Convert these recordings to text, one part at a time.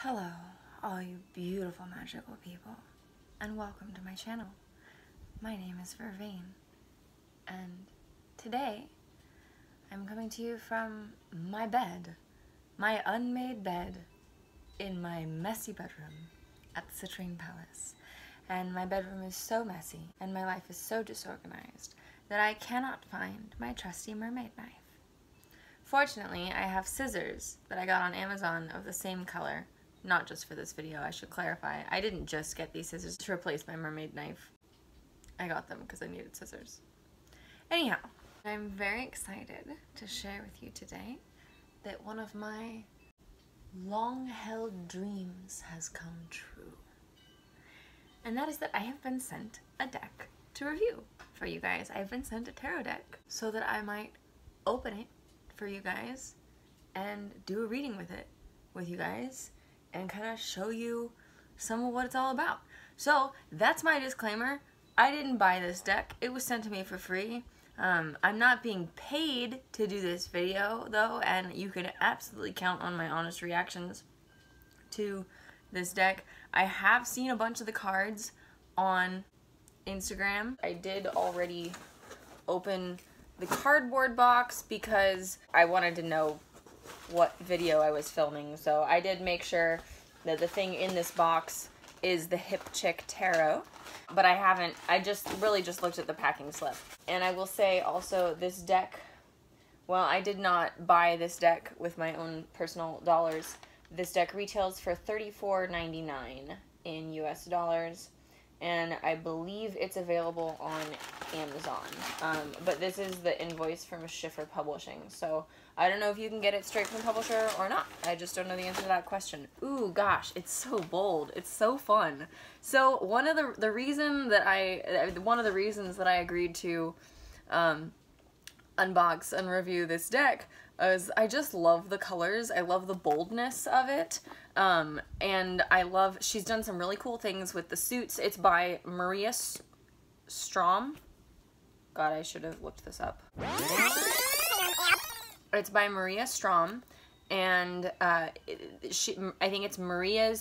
Hello, all you beautiful magical people, and welcome to my channel. My name is Vervain, and today I'm coming to you from my bed, my unmade bed, in my messy bedroom at the Citrine Palace. And my bedroom is so messy, and my life is so disorganized, that I cannot find my trusty mermaid knife. Fortunately, I have scissors that I got on Amazon of the same color. Not just for this video, I should clarify. I didn't just get these scissors to replace my mermaid knife. I got them because I needed scissors. Anyhow, I'm very excited to share with you today that one of my long-held dreams has come true. And that is that I have been sent a deck to review for you guys. I've been sent a tarot deck so that I might open it for you guys and do a reading with it with you guys and kind of show you some of what it's all about. So that's my disclaimer. I didn't buy this deck. It was sent to me for free. I'm not being paid to do this video though, and you can absolutely count on my honest reactions to this deck. I have seen a bunch of the cards on Instagram. I did already open the cardboard box because I wanted to know what video I was filming, so I did make sure that the thing in this box is the Hip Chick Tarot, but I just looked at the packing slip. And I will say also, this deck, well, I did not buy this deck with my own personal dollars. This deck retails for $34.99 in US dollars, and I believe it's available on Amazon. But this is the invoice from Schiffer Publishing, so I don't know if you can get it straight from the publisher or not. I just don't know the answer to that question. Ooh, gosh, it's so bold. It's so fun. So one of the reasons that I agreed to unbox and review this deck is I just love the colors. I love the boldness of it. And I love, she's done some really cool things with the suits. It's by Maria Strom. God, I should have looked this up. It's by Maria Strom, and I think it's Maria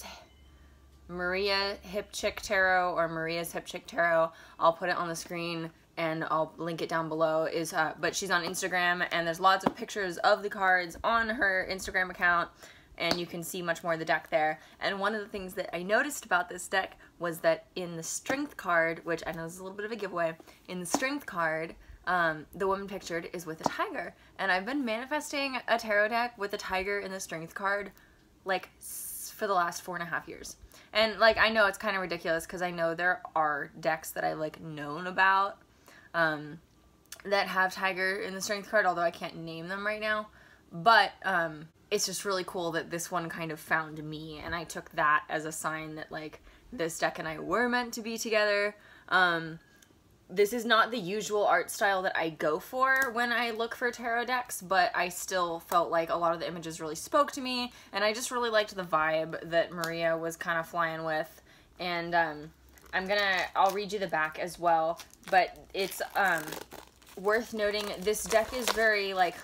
Hip Chick Tarot or Maria's Hip Chick Tarot. I'll put it on the screen and I'll link it down below. But she's on Instagram, and there's lots of pictures of the cards on her Instagram account, and you can see much more of the deck there. And one of the things that I noticed about this deck was that in the strength card, which I know is a little bit of a giveaway, in the strength card, the woman pictured is with a tiger, and I've been manifesting a tarot deck with a tiger in the strength card like for the last 4.5 years. And like, I know it's kind of ridiculous because I know there are decks that I like known about that have tiger in the strength card, although I can't name them right now. But it's just really cool that this one kind of found me, and I took that as a sign that like this deck and I were meant to be together. This is not the usual art style that I go for when I look for tarot decks, but I still felt like a lot of the images really spoke to me, and I just really liked the vibe that Maria was kind of flying with. And I'll read you the back as well, but it's worth noting this deck is very like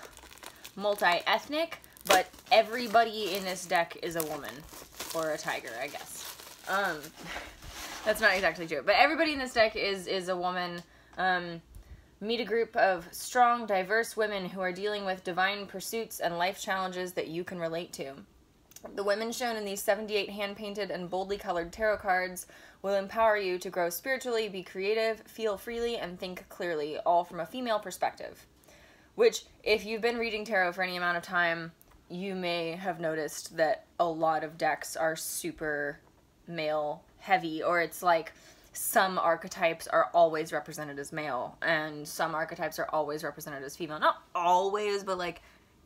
multi-ethnic, but everybody in this deck is a woman or a tiger, I guess. That's not exactly true, but everybody in this deck is a woman. Meet a group of strong, diverse women who are dealing with divine pursuits and life challenges that you can relate to. The women shown in these 78 hand-painted and boldly colored tarot cards will empower you to grow spiritually, be creative, feel freely, and think clearly, all from a female perspective. Which, if you've been reading tarot for any amount of time, you may have noticed that a lot of decks are super male heavy, or it's like some archetypes are always represented as male and some archetypes are always represented as female. Not always, but like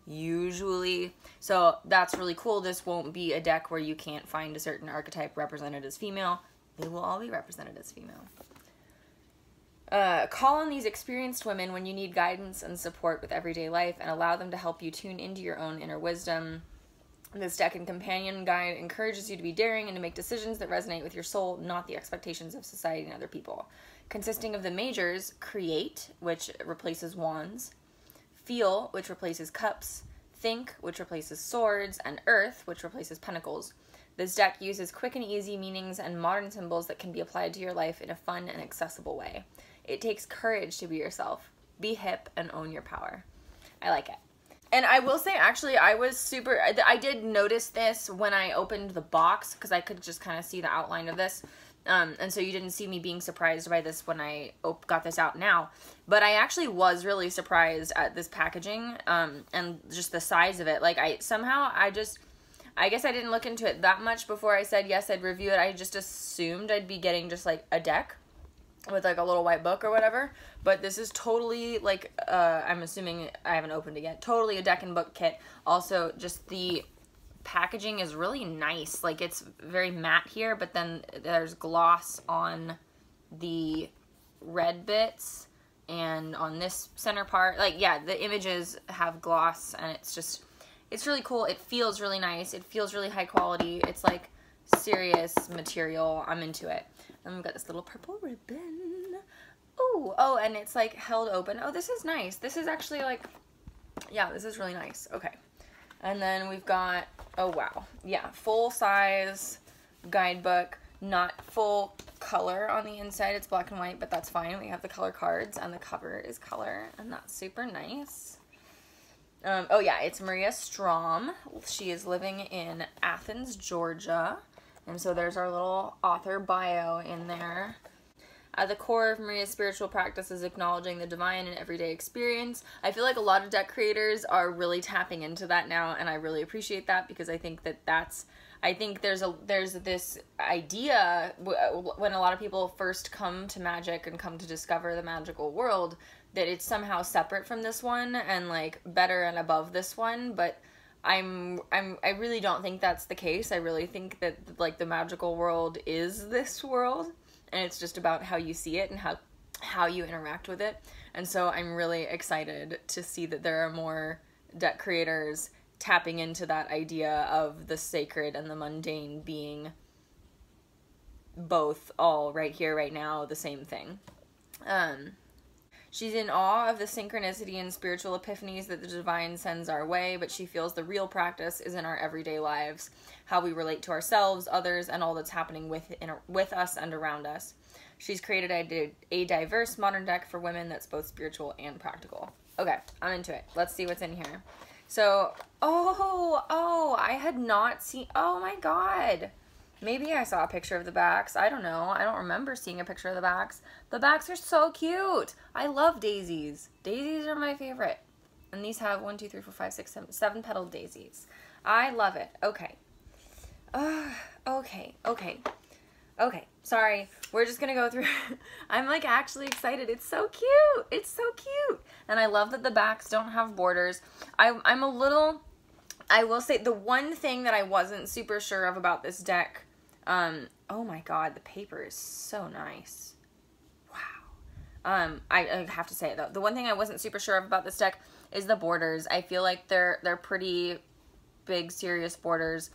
usually. So that's really cool. This won't be a deck where you can't find a certain archetype represented as female. They will all be represented as female. Call on these experienced women when you need guidance and support with everyday life, and allow them to help you tune into your own inner wisdom. This deck and companion guide encourages you to be daring and to make decisions that resonate with your soul, not the expectations of society and other people. Consisting of the majors, Create, which replaces Wands, Feel, which replaces Cups, Think, which replaces swords, and Earth, which replaces pentacles. This deck uses quick and easy meanings and modern symbols that can be applied to your life in a fun and accessible way. It takes courage to be yourself. Be hip and own your power. I like it. And I will say, actually, I did notice this when I opened the box, because I could just kind of see the outline of this. And so you didn't see me being surprised by this when I got this out now. But I actually was really surprised at this packaging, and just the size of it. Like, I guess I didn't look into it that much before I said, yes, I'd review it. I just assumed I'd be getting just, like, a deck with, like, a little white book or whatever. But this is totally, like, I'm assuming, I haven't opened it yet, totally a deck and book kit. Also, just the packaging is really nice. Like, it's very matte here, but then there's gloss on the red bits and on this center part. Like, yeah, the images have gloss, and it's really cool. It feels really nice. It feels really high quality. It's like serious material. I'm into it. And we've got this little purple ribbon. Ooh, oh, and it's like held open. Oh, this is nice. This is actually like, yeah, this is really nice. Okay. And then we've got, oh wow, yeah, full size guidebook, not full color on the inside. It's black and white, but that's fine. We have the color cards, and the cover is color, and that's super nice. Oh yeah, it's Maria Strom. She is living in Athens, Georgia. And so there's our little author bio in there. At the core of Maria's spiritual practice is acknowledging the divine in everyday experience. I feel like a lot of deck creators are really tapping into that now, and I really appreciate that, because I think I think there's this idea when a lot of people first come to magic and come to discover the magical world, that it's somehow separate from this one and like better and above this one, but I really don't think that's the case. I really think that like the magical world is this world, and it's just about how you see it and how you interact with it. And so I'm really excited to see that there are more deck creators tapping into that idea of the sacred and the mundane being both all right here, right now, the same thing. She's in awe of the synchronicity and spiritual epiphanies that the divine sends our way, but she feels the real practice is in our everyday lives, how we relate to ourselves, others, and all that's happening with us and around us. She's created a diverse modern deck for women that's both spiritual and practical. Okay, I'm into it. Let's see what's in here. So, oh, I had not seen, oh my god. Maybe I saw a picture of the backs. I don't know. I don't remember seeing a picture of the backs. The backs are so cute. I love daisies. Daisies are my favorite. And these have 1, 2, 3, 4, 5, 6, 7, 7 petal daisies. I love it. Okay. Okay. Sorry. We're just going to go through. I'm like actually excited. It's so cute. It's so cute. And I love that the backs don't have borders. I'm a little, I will say the one thing that I wasn't super sure of about this deck, oh my god, the paper is so nice. Wow. I have to say it though. The one thing I wasn't super sure of about this deck is the borders. I feel like they're pretty big, serious borders.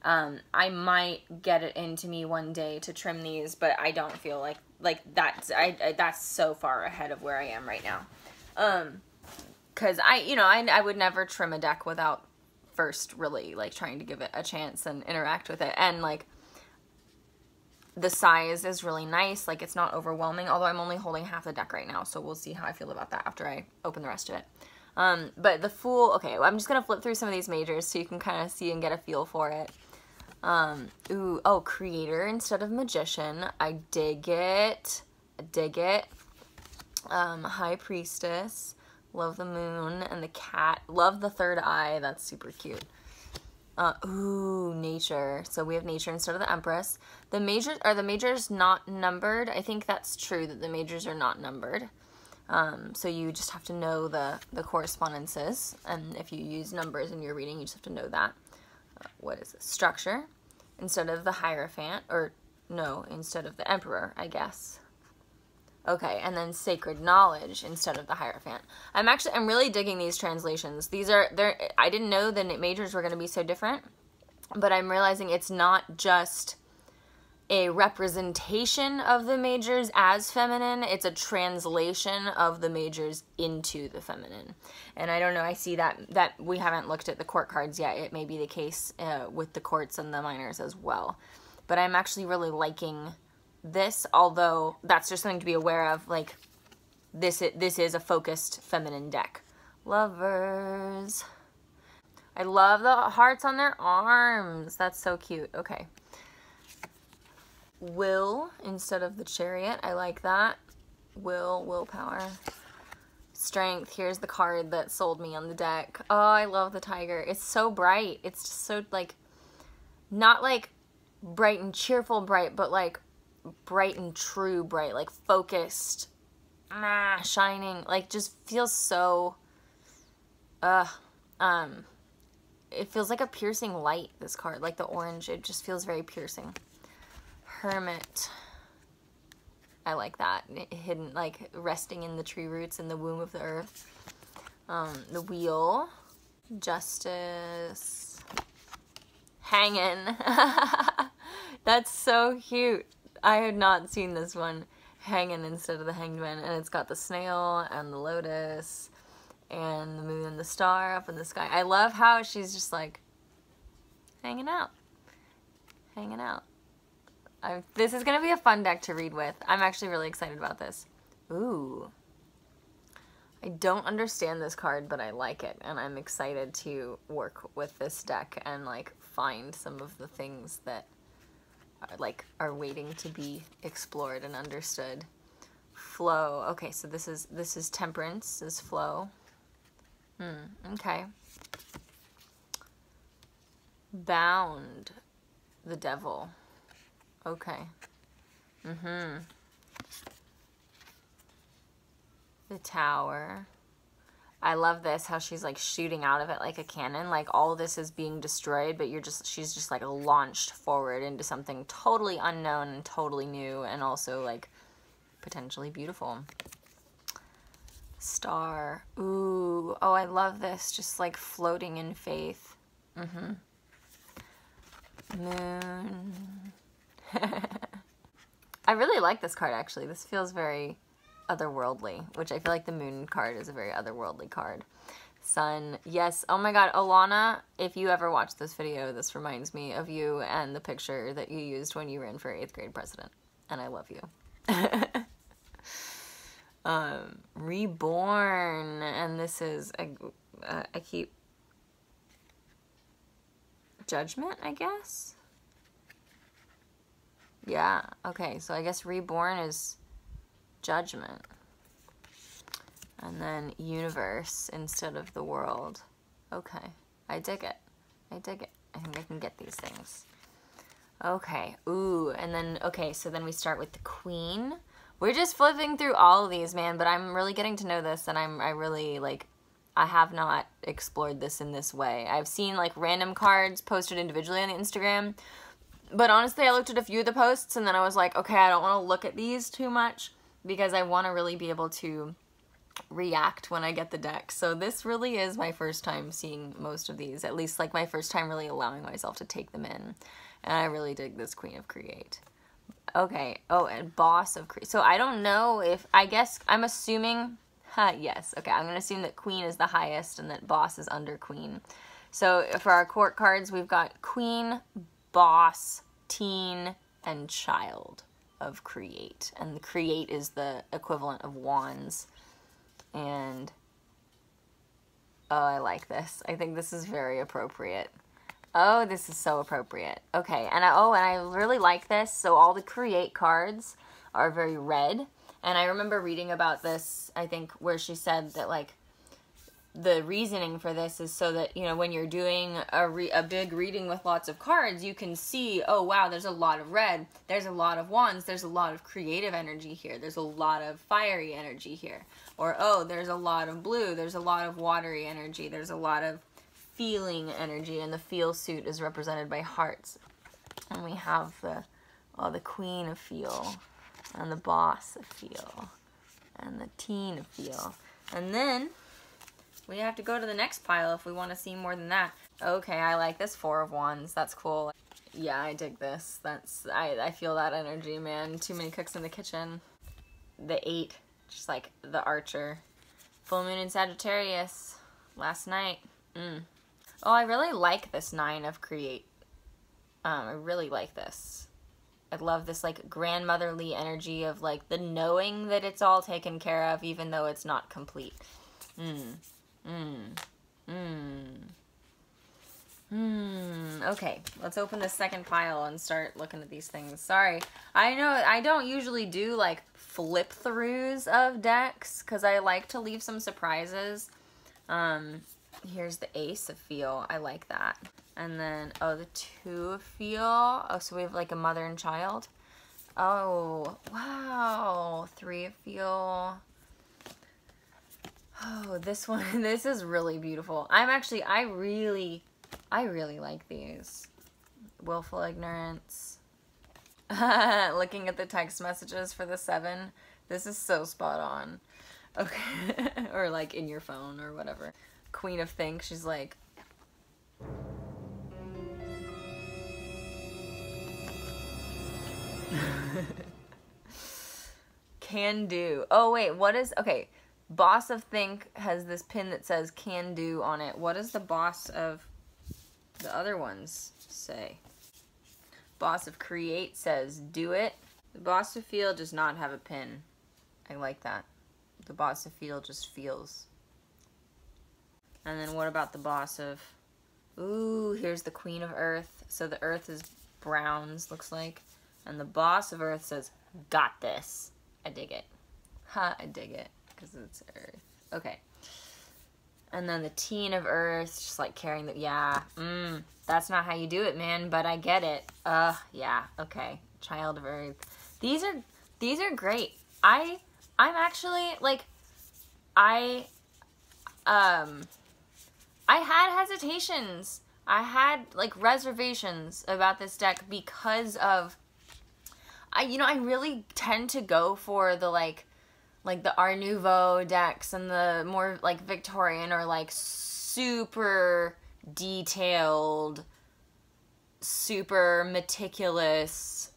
I might get it into me one day to trim these, but I don't feel like that's so far ahead of where I am right now. 'Cause I would never trim a deck without first really like trying to give it a chance and interact with it. And like the size is really nice. Like it's not overwhelming, although I'm only holding half the deck right now. So we'll see how I feel about that after I open the rest of it. But the Fool, okay, well, I'm just going to flip through some of these majors so you can kind of see and get a feel for it. Creator instead of Magician. I dig it. High Priestess. Love the Moon and the Cat. Love the third eye. That's super cute. Nature. So we have Nature instead of the Empress. The majors not numbered? I think that's true that the majors are not numbered. So you just have to know the correspondences. And if you use numbers in your reading, you just have to know that. What is it? Structure instead of the Hierophant. Or no, instead of the Emperor, I guess. Okay, and then Sacred Knowledge instead of the Hierophant. I'm really digging these translations. I didn't know the majors were going to be so different, but I'm realizing it's not just a representation of the majors as feminine. It's a translation of the majors into the feminine. And I don't know, I see that we haven't looked at the court cards yet. It may be the case with the courts and the minors as well. But I'm actually really liking this, although that's just something to be aware of. Like, this is a focused feminine deck. Lovers. I love the hearts on their arms. That's so cute. Okay. Will instead of the Chariot. I like that. Willpower. Strength. Here's the card that sold me on the deck. Oh, I love the Tiger. It's so bright. It's just so, like, not like bright and cheerful bright, but like bright and true bright, like focused, shining, like just feels so, it feels like a piercing light, this card, like the orange. It just feels very piercing. Hermit. I like that. Hidden, like resting in the tree roots in the womb of the earth. The Wheel. Justice. Hanging. That's so cute. I had not seen this one. Hanging instead of the Hanged Man. And it's got the snail and the lotus and the moon and the star up in the sky. I love how she's just like hanging out. Hanging out. This is going to be a fun deck to read with. I'm actually really excited about this. Ooh. I don't understand this card, but I like it. And I'm excited to work with this deck and like find some of the things that are waiting to be explored and understood. Flow. Okay, so this is Temperance, is flow. Okay. Bound. The Devil. Okay. The Tower. I love this, how she's like shooting out of it like a cannon. Like all this is being destroyed, but she's just like launched forward into something totally unknown and totally new and also like potentially beautiful. Star. Ooh. Oh, I love this. Just like floating in faith. Moon. I really like this card, actually. This feels very otherworldly, which I feel like the Moon card is a very otherworldly card. Sun. Yes. Oh my god, Alana, if you ever watch this video, this reminds me of you and the picture that you used when you ran for 8th grade president. And I love you. Reborn. And this is, I keep... Judgment, I guess? Yeah, okay, so I guess Reborn is Judgment. And then Universe instead of the World. Okay, I dig it. I dig it. I think I can get these things. Okay, ooh, and then, okay, so then we start with the Queen. We're just flipping through all of these, man, but I'm really getting to know this, and I really, like, I have not explored this in this way. I've seen, like, random cards posted individually on the Instagram, but honestly, I looked at a few of the posts, and then I was like, okay, I don't want to look at these too much, because I want to really be able to react when I get the deck. So this really is my first time seeing most of these, at least, like, my first time really allowing myself to take them in, and I really dig this Queen of Create. Okay, oh, and Boss of Create. So I don't know if, I guess, I'm assuming... yes, okay, I'm going to assume that Queen is the highest and that Boss is under Queen. So for our court cards, we've got Queen, Boss, Teen, and Child of Create. And the Create is the equivalent of Wands. And, oh, I like this. I think this is very appropriate. Oh, this is so appropriate. Okay, and I really like this. So all the Create cards are very red. And I remember reading about this, I think, where she said that, like, the reasoning for this is so that, you know, when you're doing a big reading with lots of cards, you can see, oh, wow, there's a lot of red, there's a lot of wands, there's a lot of creative energy here, there's a lot of fiery energy here. Or, oh, there's a lot of blue, there's a lot of watery energy, there's a lot of feeling energy, and the feel suit is represented by hearts. And we have the Queen of Feel. And the Boss of Feel, and the Teen of Feel. And then we have to go to the next pile if we want to see more than that. Okay, I like this 4 of Wands. That's cool. Yeah, I dig this. I feel that energy, man. Too many cooks in the kitchen. The 8, just like the Archer. Full moon in Sagittarius last night. Oh, I really like this 9 of Create. I really like this. I love this like grandmotherly energy of like the knowing that it's all taken care of even though it's not complete. Okay, let's open the second pile and start looking at these things. Sorry, I know I don't usually do like flip throughs of decks because I like to leave some surprises. Here's the Ace of Feel. I like that. And then, oh, the 2 of Feel. Oh, so we have like a mother and child. Oh, wow. 3 of Feel. Oh, this one, this is really beautiful. I really like these. Willful Ignorance. Looking at the text messages for the 7. This is so spot on. Okay. Or like in your phone or whatever. Queen of Think, she's like... Can do. Oh wait, what is... Okay, Boss of Think has this pin that says can do on it. What does the Boss of the other ones say? Boss of Create says do it. The Boss of Feel does not have a pin. I like that. The Boss of Feel just feels. And then what about the Boss of... Ooh, here's the Queen of Earth. So the Earth is browns, looks like. And the Boss of Earth says, got this. I dig it. Ha, I dig it. Because it's Earth. Okay. And then the Teen of Earth, just like carrying the... Yeah. That's not how you do it, man. But I get it. Yeah. Okay. Child of Earth. These are great. I'm actually, like... I had hesitations. I had like reservations about this deck because of I really tend to go for the like the Art Nouveau decks and the more like Victorian or like super detailed, super meticulous.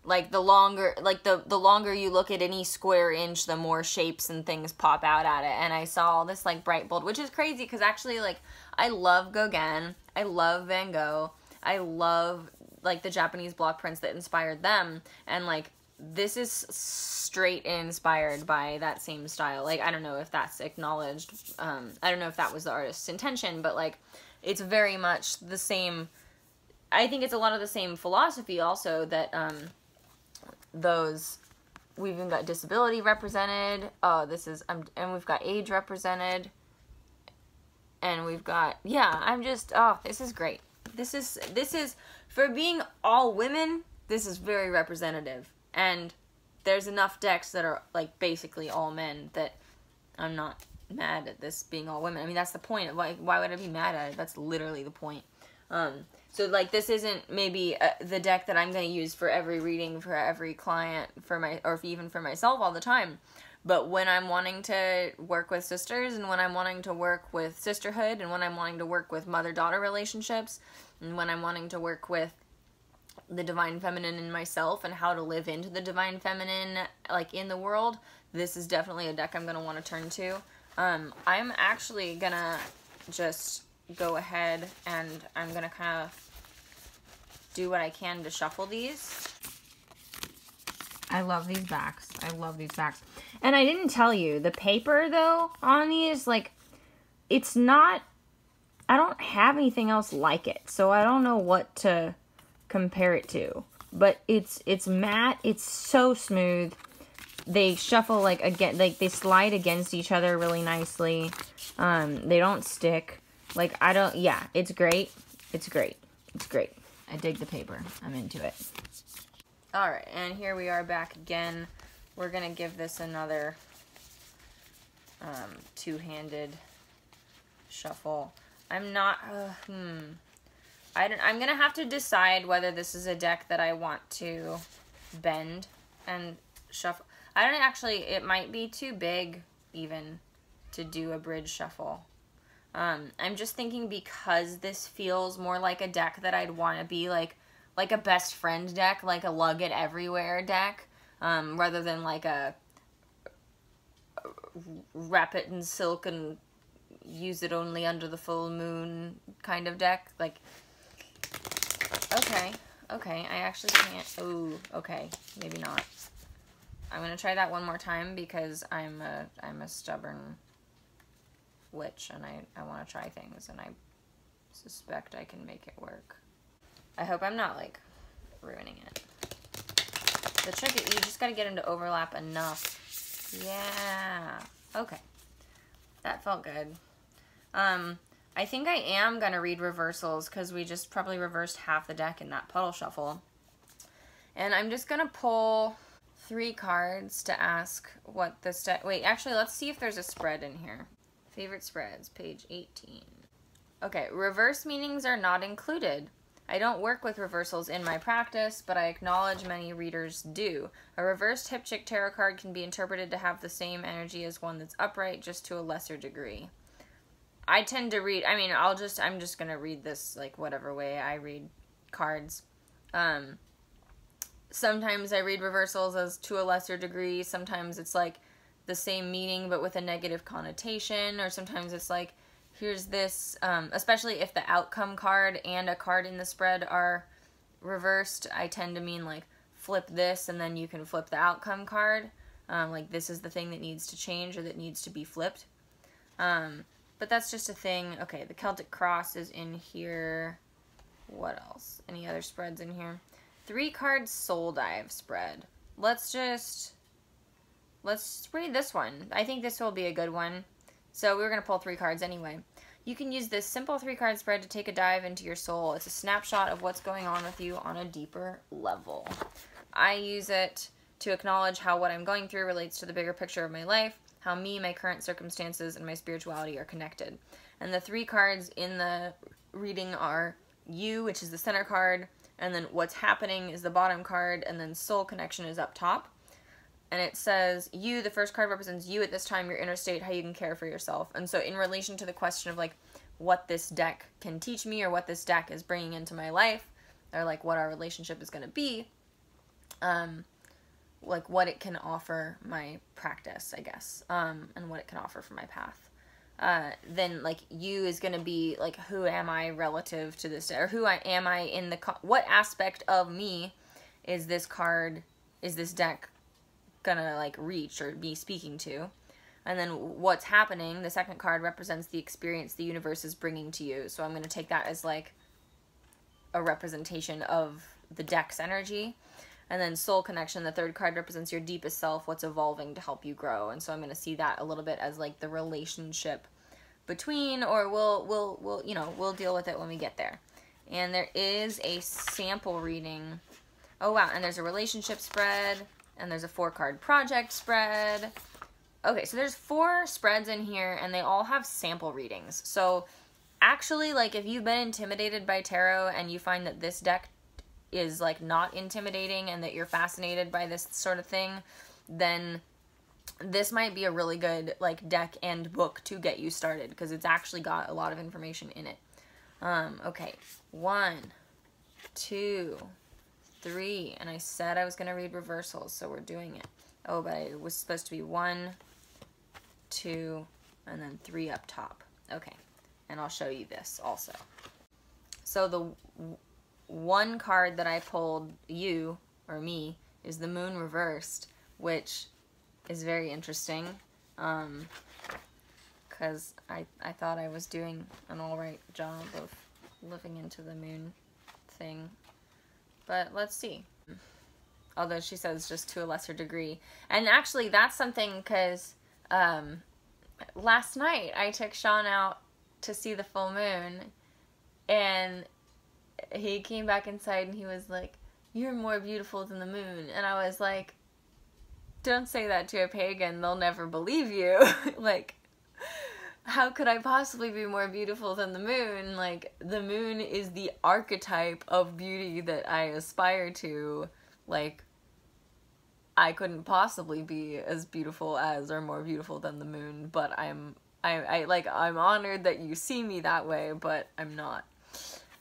Like the longer you look at any square inch, the more shapes and things pop out at it. And I saw all this like bright bold, which is crazy because actually like I love Gauguin, I love Van Gogh, I love like the Japanese block prints that inspired them, and like this is straight inspired by that same style. Like I don't know if that's acknowledged. I don't know if that was the artist's intention, but like it's very much the same. I think it's a lot of the same philosophy also that we've even got disability represented. Oh, this is, and we've got age represented. And we've got, yeah, this is great. This is, for being all women, this is very representative. And there's enough decks that are, like, basically all men that I'm not mad at this being all women. I mean, that's the point. Why would I be mad at it? That's literally the point. So, like, this isn't maybe the deck that I'm going to use for every reading, for every client, or even for myself all the time. But when I'm wanting to work with sisters, and when I'm wanting to work with sisterhood, and when I'm wanting to work with mother-daughter relationships, and when I'm wanting to work with the divine feminine in myself and how to live into the divine feminine, like, in the world, this is definitely a deck I'm going to want to turn to. I'm actually going to just go ahead and I'm going to kind of do what I can to shuffle these. I love these backs. I love these backs. And I didn't tell you, the paper, though, on these, like, it's not, I don't have anything else like it, so I don't know what to compare it to. But it's matte, it's so smooth. They shuffle, like, again, like, they slide against each other really nicely. They don't stick. Like, yeah, it's great. It's great. It's great. I dig the paper. I'm into it. Alright, and here we are back again. We're going to give this another two-handed shuffle. I'm not, I'm going to have to decide whether this is a deck that I want to bend and shuffle. I don't actually, it might be too big even to do a bridge shuffle. I'm just thinking because this feels more like a deck that I'd want to be like a best friend deck, like a lug it everywhere deck, rather than like a wrap it in silk and use it only under the full moon kind of deck. Like, okay, I actually can't. Ooh, okay, maybe not. I'm gonna try that one more time because I'm a stubborn witch and I want to try things and I suspect I can make it work. I hope I'm not like ruining it. The trick is you just got to get them to overlap enough. Yeah. Okay. That felt good. I think I am going to read reversals because we just probably reversed half the deck in that puddle shuffle. And I'm just going to pull 3 cards to ask what this deck... Wait, actually, let's see if there's a spread in here. Favorite spreads, page 18. Okay, reverse meanings are not included. I don't work with reversals in my practice, but I acknowledge many readers do. A reversed Hipchick tarot card can be interpreted to have the same energy as one that's upright, just to a lesser degree. I tend to read, I mean, I'm just going to read this like whatever way I read cards. Sometimes I read reversals as to a lesser degree. Sometimes it's like the same meaning but with a negative connotation, or sometimes it's like, here's this, especially if the outcome card and a card in the spread are reversed, I tend to mean like flip this and then you can flip the outcome card. Like this is the thing that needs to change or that needs to be flipped. But that's just a thing. Okay, the Celtic Cross is in here. What else? Any other spreads in here? 3 card Soul Dive spread. Let's read this one. I think this will be a good one. So we're going to pull 3 cards anyway. You can use this simple 3-card spread to take a dive into your soul. It's a snapshot of what's going on with you on a deeper level. I use it to acknowledge how what I'm going through relates to the bigger picture of my life, how me, my current circumstances, and my spirituality are connected. And the 3 cards in the reading are you, which is the center card, and then what's happening is the bottom card, and then soul connection is up top. And it says, you, the first card represents you at this time, your inner state, how you can care for yourself. And so in relation to the question of, like, what this deck can teach me or what this deck is bringing into my life, or, like, what our relationship is going to be, like, what it can offer my practice, I guess, and what it can offer for my path. Then, like, you is going to be, like, who am I relative to this, or who am I in the, what aspect of me is this card, is this deck gonna like reach or be speaking to. And then what's happening, the second card represents the experience the universe is bringing to you. So I'm going to take that as like a representation of the deck's energy. And then soul connection, the third card represents your deepest self, what's evolving to help you grow. And so I'm going to see that a little bit as like the relationship between, or we'll you know, we'll deal with it when we get there. And there is a sample reading. Oh wow, and there's a relationship spread. And there's a 4-card project spread. Okay, so there's 4 spreads in here, and they all have sample readings. So, actually, like, if you've been intimidated by tarot and you find that this deck is, like, not intimidating and that you're fascinated by this sort of thing, then this might be a really good, like, deck and book to get you started, because it's actually got a lot of information in it. Okay, 1, 2... 3, and I said I was going to read reversals, so we're doing it. Oh, but it was supposed to be 1, 2, and then 3 up top. Okay, and I'll show you this also. So the 1 card that I pulled, you, or me, is the moon reversed, which is very interesting, because I thought I was doing an alright job of living into the moon thing. But let's see. Although she says just to a lesser degree. And actually that's something because last night I took Sean out to see the full moon. And he came back inside and he was like, "You're more beautiful than the moon." And I was like, don't say that to a pagan. They'll never believe you. Like, how could I possibly be more beautiful than the moon? Like, the moon is the archetype of beauty that I aspire to. Like, I couldn't possibly be as beautiful as or more beautiful than the moon, but I'm I'm honored that you see me that way, but I'm not.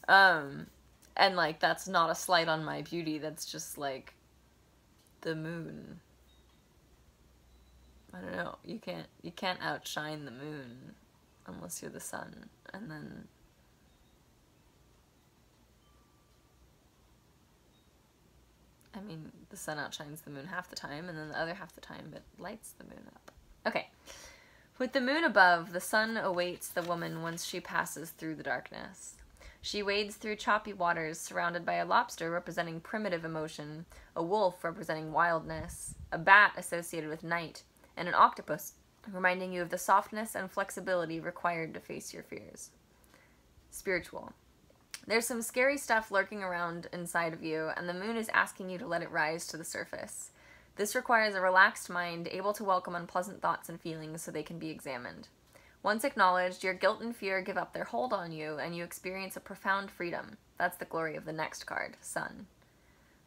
And like, that's not a slight on my beauty, that's just like the moon. I don't know, you can't outshine the moon unless you're the sun. And then I mean, the sun outshines the moon half the time, and then the other half the time it lights the moon up. Okay. With the moon above, the sun awaits the woman once she passes through the darkness. She wades through choppy waters, surrounded by a lobster representing primitive emotion, a wolf representing wildness, a bat associated with night, and an octopus reminding you of the softness and flexibility required to face your fears. Spiritual. There's some scary stuff lurking around inside of you, and the moon is asking you to let it rise to the surface. This requires a relaxed mind, able to welcome unpleasant thoughts and feelings so they can be examined. Once acknowledged, your guilt and fear give up their hold on you, and you experience a profound freedom. That's the glory of the next card, Sun.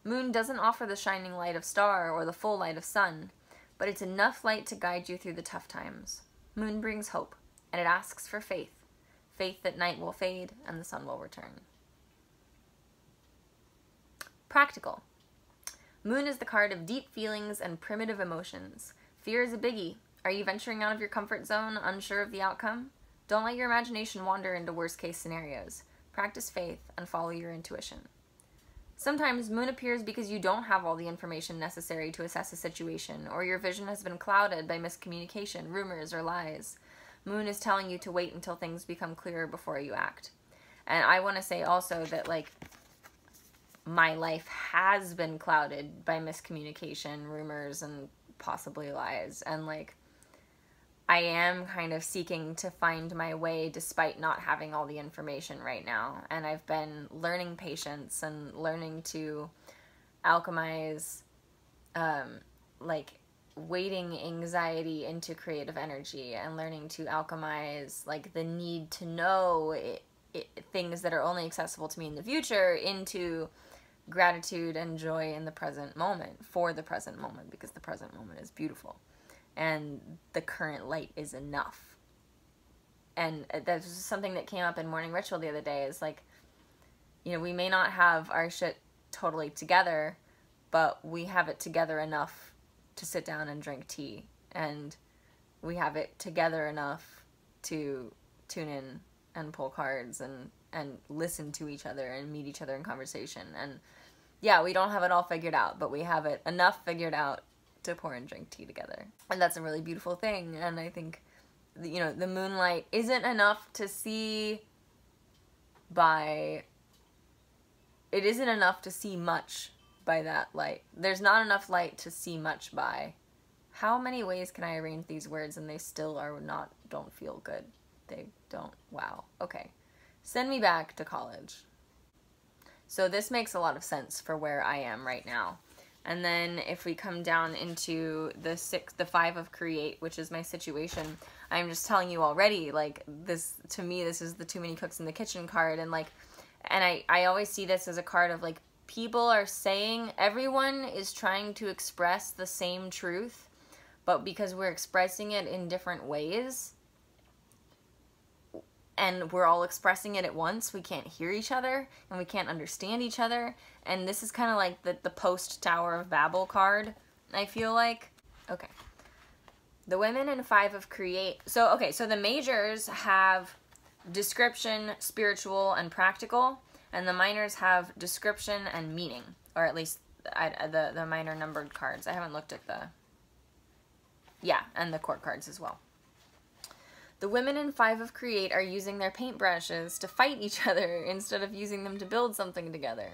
Moon doesn't offer the shining light of star or the full light of sun, but it's enough light to guide you through the tough times. Moon brings hope, and it asks for faith. Faith that night will fade and the sun will return. Practical. Moon is the card of deep feelings and primitive emotions. Fear is a biggie. Are you venturing out of your comfort zone, unsure of the outcome? Don't let your imagination wander into worst-case scenarios. Practice faith and follow your intuition. Sometimes moon appears because you don't have all the information necessary to assess a situation, or your vision has been clouded by miscommunication, rumors, or lies. Moon is telling you to wait until things become clearer before you act. And I want to say also that, like, my life has been clouded by miscommunication, rumors, and possibly lies. And, like, I am kind of seeking to find my way despite not having all the information right now. And I've been learning patience and learning to alchemize, like, waiting anxiety into creative energy, and learning to alchemize, like, the need to know things that are only accessible to me in the future into gratitude and joy in the present moment, for the present moment, because the present moment is beautiful and the current light is enough. And that's something that came up in morning ritual the other day, is like, you know, we may not have our shit totally together, but we have it together enough to sit down and drink tea, and we have it together enough to tune in and pull cards and listen to each other and meet each other in conversation. And yeah, we don't have it all figured out, but we have it enough figured out to pour and drink tea together. And that's a really beautiful thing. And I think, you know, the moonlight isn't enough to see by, it isn't enough to see much by that light. There's not enough light to see much by. How many ways can I arrange these words and they still don't feel good? They don't, wow. Okay. Send me back to college. So this makes a lot of sense for where I am right now. And then if we come down into the 5 of create, which is my situation, I'm just telling you already, like, this, to me, this is the too many cooks in the kitchen card. And like, and I always see this as a card of, like, people are saying, everyone is trying to express the same truth, but because we're expressing it in different ways, and we're all expressing it at once, we can't hear each other, and we can't understand each other. And this is kind of like the post-Tower of Babel card, I feel like. Okay. The women in 5 of create. So, okay, so the majors have description, spiritual, and practical, and the minors have description and meaning, or at least the minor numbered cards. I haven't looked at the... Yeah, and the court cards as well. The women in 5 of create are using their paintbrushes to fight each other instead of using them to build something together.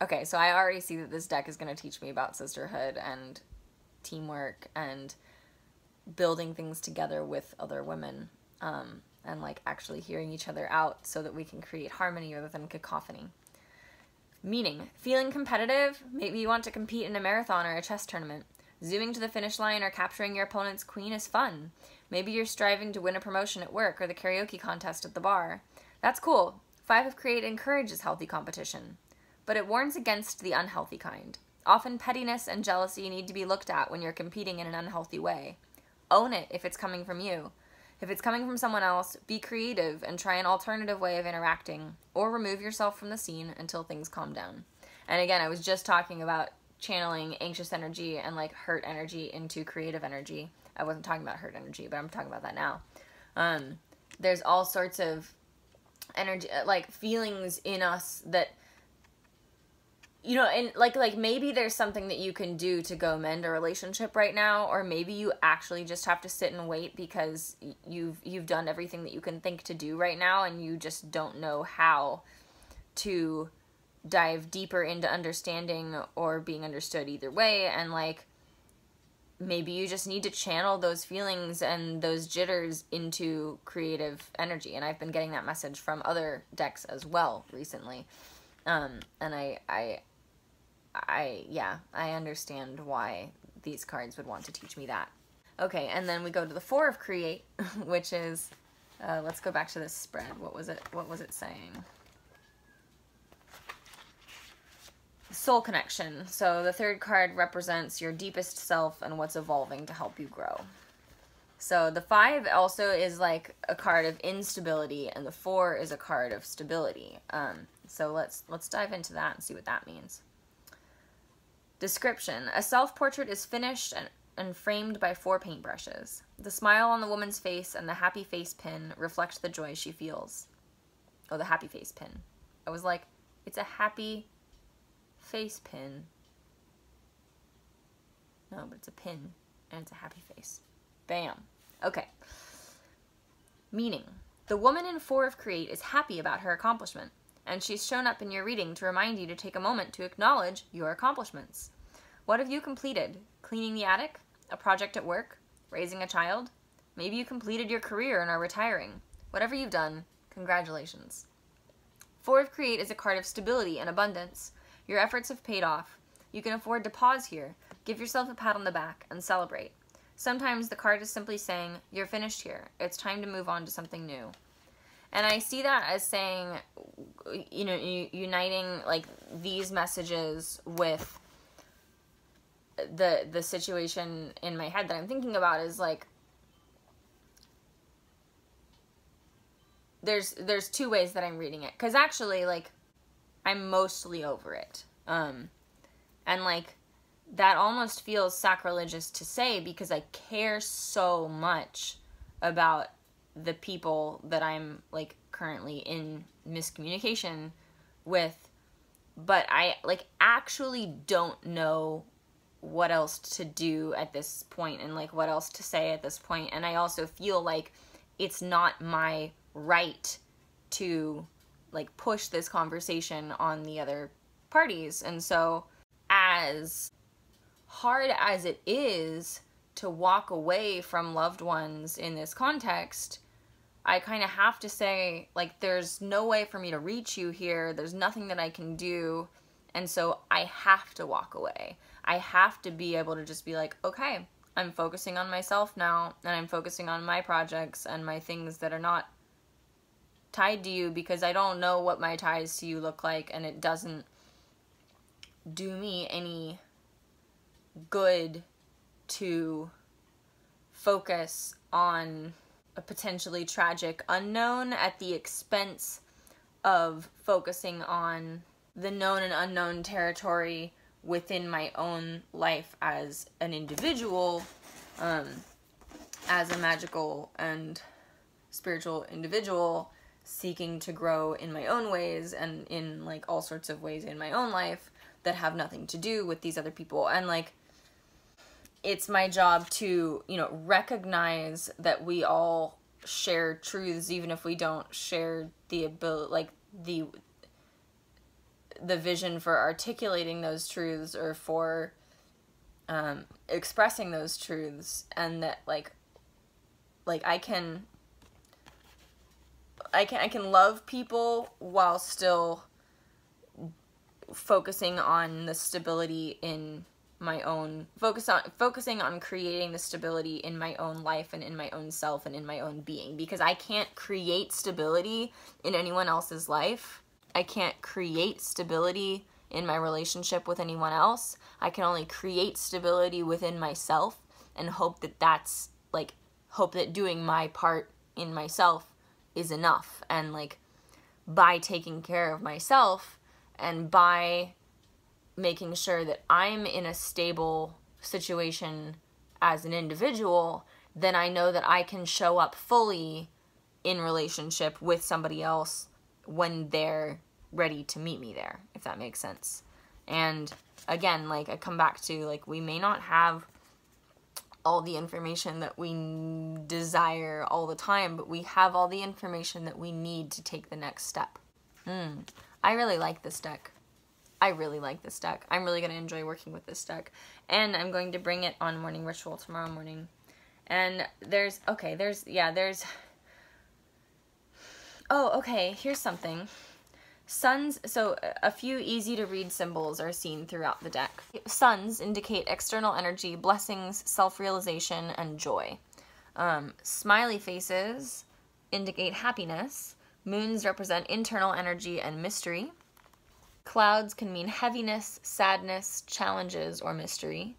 Okay, so I already see that this deck is going to teach me about sisterhood and teamwork and building things together with other women, and like actually hearing each other out so that we can create harmony rather than cacophony. Meaning, feeling competitive? Maybe you want to compete in a marathon or a chess tournament. Zooming to the finish line or capturing your opponent's queen is fun. Maybe you're striving to win a promotion at work or the karaoke contest at the bar. That's cool. 5 of create encourages healthy competition, but it warns against the unhealthy kind. Often pettiness and jealousy need to be looked at when you're competing in an unhealthy way. own it if it's coming from you. If it's coming from someone else, be creative and try an alternative way of interacting, or remove yourself from the scene until things calm down. And again, I was just talking about channeling anxious energy and like hurt energy into creative energy. I wasn't talking about hurt energy, but I'm talking about that now. There's all sorts of energy, like feelings in us that, you know, and like maybe there's something that you can do to go mend a relationship right now, or maybe you actually just have to sit and wait because you've done everything that you can think to do right now, and you just don't know how to dive deeper into understanding or being understood either way. And like, maybe you just need to channel those feelings and those jitters into creative energy. And I've been getting that message from other decks as well recently. And I understand why these cards would want to teach me that. Okay, and then we go to the Four of Create, which is, let's go back to this spread. What was it saying? Soul connection. So the third card represents your deepest self and what's evolving to help you grow. So the 5 also is like a card of instability, and the 4 is a card of stability. So let's dive into that and see what that means. Description. A self-portrait is finished and framed by 4 paintbrushes. The smile on the woman's face and the happy face pin reflect the joy she feels. Oh, the happy face pin. I was like, it's a happy face pin. No, but it's a pin, and it's a happy face. Bam. Okay. Meaning, the woman in 4 of Create is happy about her accomplishment, and she's shown up in your reading to remind you to take a moment to acknowledge your accomplishments. What have you completed? Cleaning the attic? A project at work? Raising a child? Maybe you completed your career and are retiring. Whatever you've done, congratulations. 4 of Create is a card of stability and abundance. Your efforts have paid off. You can afford to pause here, give yourself a pat on the back, and celebrate. Sometimes the card is simply saying, you're finished here. It's time to move on to something new. And I see that as saying, you know, uniting like these messages with the situation in my head that I'm thinking about is like, there's 2 ways that I'm reading it. Because actually, like, I'm mostly over it. And like, that almost feels sacrilegious to say because I care so much about the people that I'm like currently in miscommunication with, but I like actually don't know what else to do at this point and like what else to say at this point. And I also feel like it's not my right to like push this conversation on the other parties. And so as hard as it is to walk away from loved ones in this context, I kind of have to say, like, there's no way for me to reach you here. There's nothing that I can do. And so I have to walk away. I have to be able to just be like, okay, I'm focusing on myself now, and I'm focusing on my projects and my things that are not tied to you, because I don't know what my ties to you look like, and it doesn't do me any good to focus on a potentially tragic unknown at the expense of focusing on the known and unknown territory within my own life as an individual, as a magical and spiritual individual seeking to grow in my own ways and in like all sorts of ways in my own life that have nothing to do with these other people. And like, it's my job to, you know, recognize that we all share truths, even if we don't share the ability, like the vision for articulating those truths or for expressing those truths. And that like I can love people while still focusing on the stability in my own, focusing on creating the stability in my own life and in my own self and in my own being, because I can't create stability in anyone else's life. I can't create stability in my relationship with anyone else. I can only create stability within myself and hope that that's like, hope that doing my part in myself is enough. And, like, by taking care of myself and by making sure that I'm in a stable situation as an individual, then I know that I can show up fully in relationship with somebody else when they're ready to meet me there, if that makes sense. And again, like, I come back to, like, we may not have all the information that we desire all the time, but we have all the information that we need to take the next step. I really like this deck. I really like this deck. I'm really going to enjoy working with this deck. And I'm going to bring it on Morning Ritual tomorrow morning. And here's something. Suns, so a few easy to read symbols are seen throughout the deck. Suns indicate external energy, blessings, self-realization, and joy. Smiley faces indicate happiness. Moons represent internal energy and mystery. Clouds can mean heaviness, sadness, challenges, or mystery.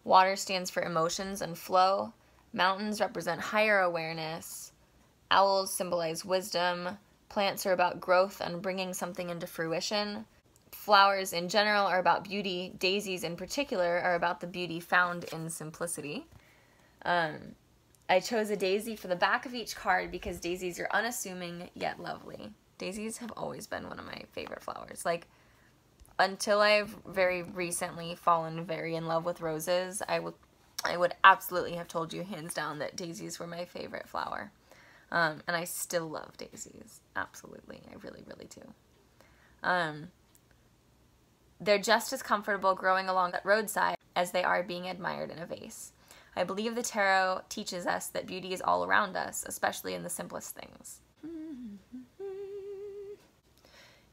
Water stands for emotions and flow. Mountains represent higher awareness. Owls symbolize wisdom. Plants are about growth and bringing something into fruition. Flowers in general are about beauty. Daisies in particular are about the beauty found in simplicity. I chose a daisy for the back of each card because daisies are unassuming yet lovely. Daisies have always been one of my favorite flowers. Like, until I've very recently fallen very in love with roses, I would absolutely have told you hands down that daisies were my favorite flower. And I still love daisies. Absolutely. I really, really do. They're just as comfortable growing along that roadside as they are being admired in a vase. I believe the tarot teaches us that beauty is all around us, especially in the simplest things.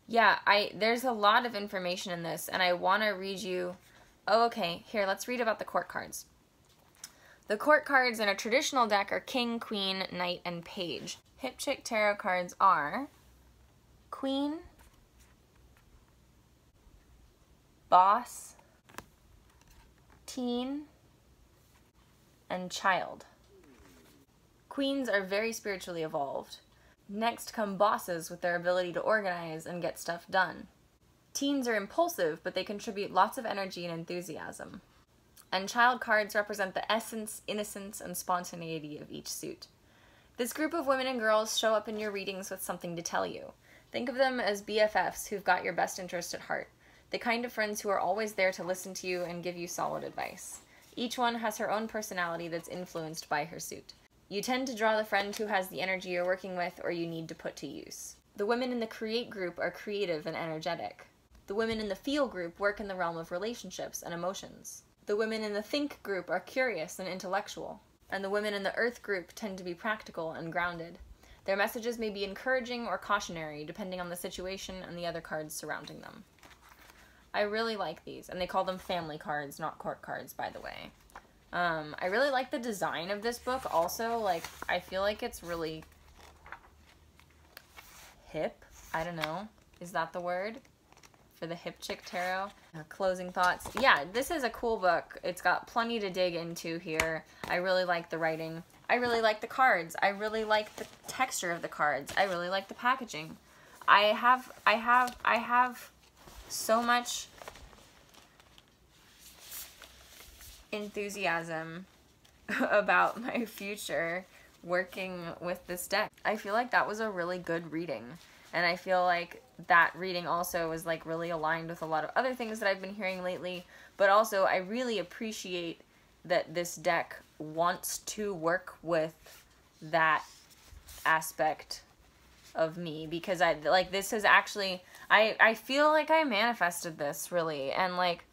Yeah, there's a lot of information in this, and I want to read you... Oh, okay. Here, let's read about the court cards. The court cards in a traditional deck are King, Queen, Knight, and Page. Hip Chick Tarot cards are Queen, Boss, Teen, and Child. Queens are very spiritually evolved. Next come bosses with their ability to organize and get stuff done. Teens are impulsive, but they contribute lots of energy and enthusiasm. And child cards represent the essence, innocence, and spontaneity of each suit. This group of women and girls show up in your readings with something to tell you. Think of them as BFFs who've got your best interest at heart. The kind of friends who are always there to listen to you and give you solid advice. Each one has her own personality that's influenced by her suit. You tend to draw the friend who has the energy you're working with or you need to put to use. The women in the Create group are creative and energetic. The women in the Feel group work in the realm of relationships and emotions. The women in the Think group are curious and intellectual. And the women in the Earth group tend to be practical and grounded. Their messages may be encouraging or cautionary, depending on the situation and the other cards surrounding them. I really like these, and they call them family cards, not court cards, by the way. I really like the design of this book also. Like, I feel like it's really hip. I don't know. Is that the word? For the Hip Chick Tarot. Closing thoughts. Yeah, this is a cool book. It's got plenty to dig into here. I really like the writing. I really like the cards. I really like the texture of the cards. I really like the packaging. I have so much enthusiasm about my future working with this deck. I feel like that was a really good reading, and I feel like that reading also was like really aligned with a lot of other things that I've been hearing lately, but also I really appreciate that this deck wants to work with that aspect of me, because I like this is actually I feel like I manifested this really, and like,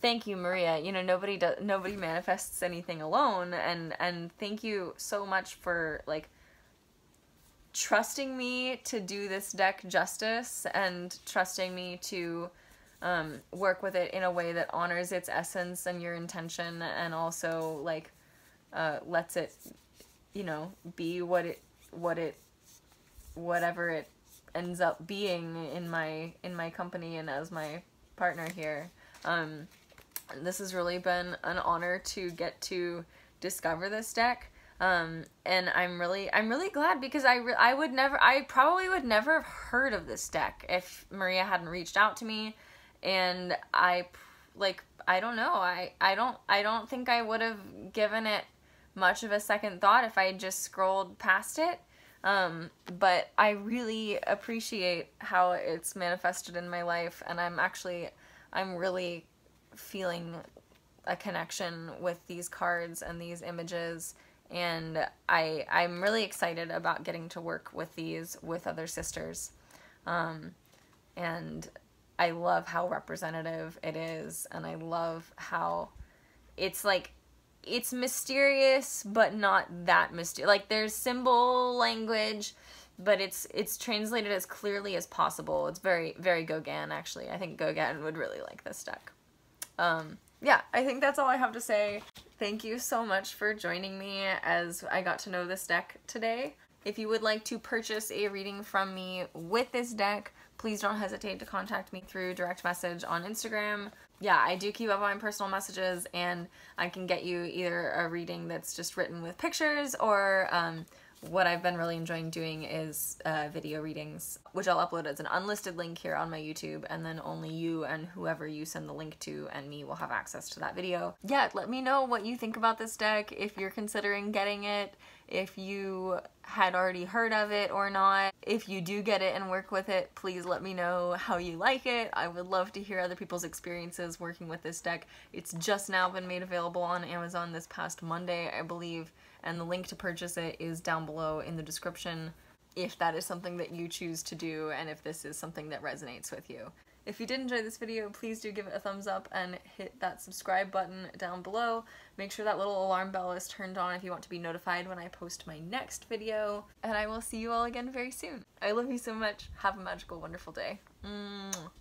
thank you, Maria. You know, nobody manifests anything alone, and thank you so much for like trusting me to do this deck justice and trusting me to work with it in a way that honors its essence and your intention, and also like lets it, you know, be whatever it ends up being in my company and as my partner here. This has really been an honor to get to discover this deck. And I'm really glad, because I probably would never have heard of this deck if Maria hadn't reached out to me, and I don't know, I don't think I would have given it much of a second thought if I had just scrolled past it. But I really appreciate how it's manifested in my life, and I'm really feeling a connection with these cards and these images, and I'm really excited about getting to work with these with other sisters. And I love how representative it is, and I love how it's like, it's mysterious, but not that mysterious. Like, there's symbol language, but it's translated as clearly as possible. It's very, very Gauguin, actually. I think Gauguin would really like this deck. Yeah, I think that's all I have to say. Thank you so much for joining me as I got to know this deck today. If you would like to purchase a reading from me with this deck, please don't hesitate to contact me through direct message on Instagram. Yeah, I do keep up on my personal messages, and I can get you either a reading that's just written with pictures, or what I've been really enjoying doing is video readings, which I'll upload as an unlisted link here on my YouTube, and then only you and whoever you send the link to and me will have access to that video. Yeah, let me know what you think about this deck, if you're considering getting it, if you had already heard of it or not. If you do get it and work with it, please let me know how you like it. I would love to hear other people's experiences working with this deck. It's just now been made available on Amazon this past Monday, I believe, and the link to purchase it is down below in the description if that is something that you choose to do, and if this is something that resonates with you. If you did enjoy this video, please do give it a thumbs up and hit that subscribe button down below. Make sure that little alarm bell is turned on if you want to be notified when I post my next video. And I will see you all again very soon. I love you so much. Have a magical, wonderful day. Mwah.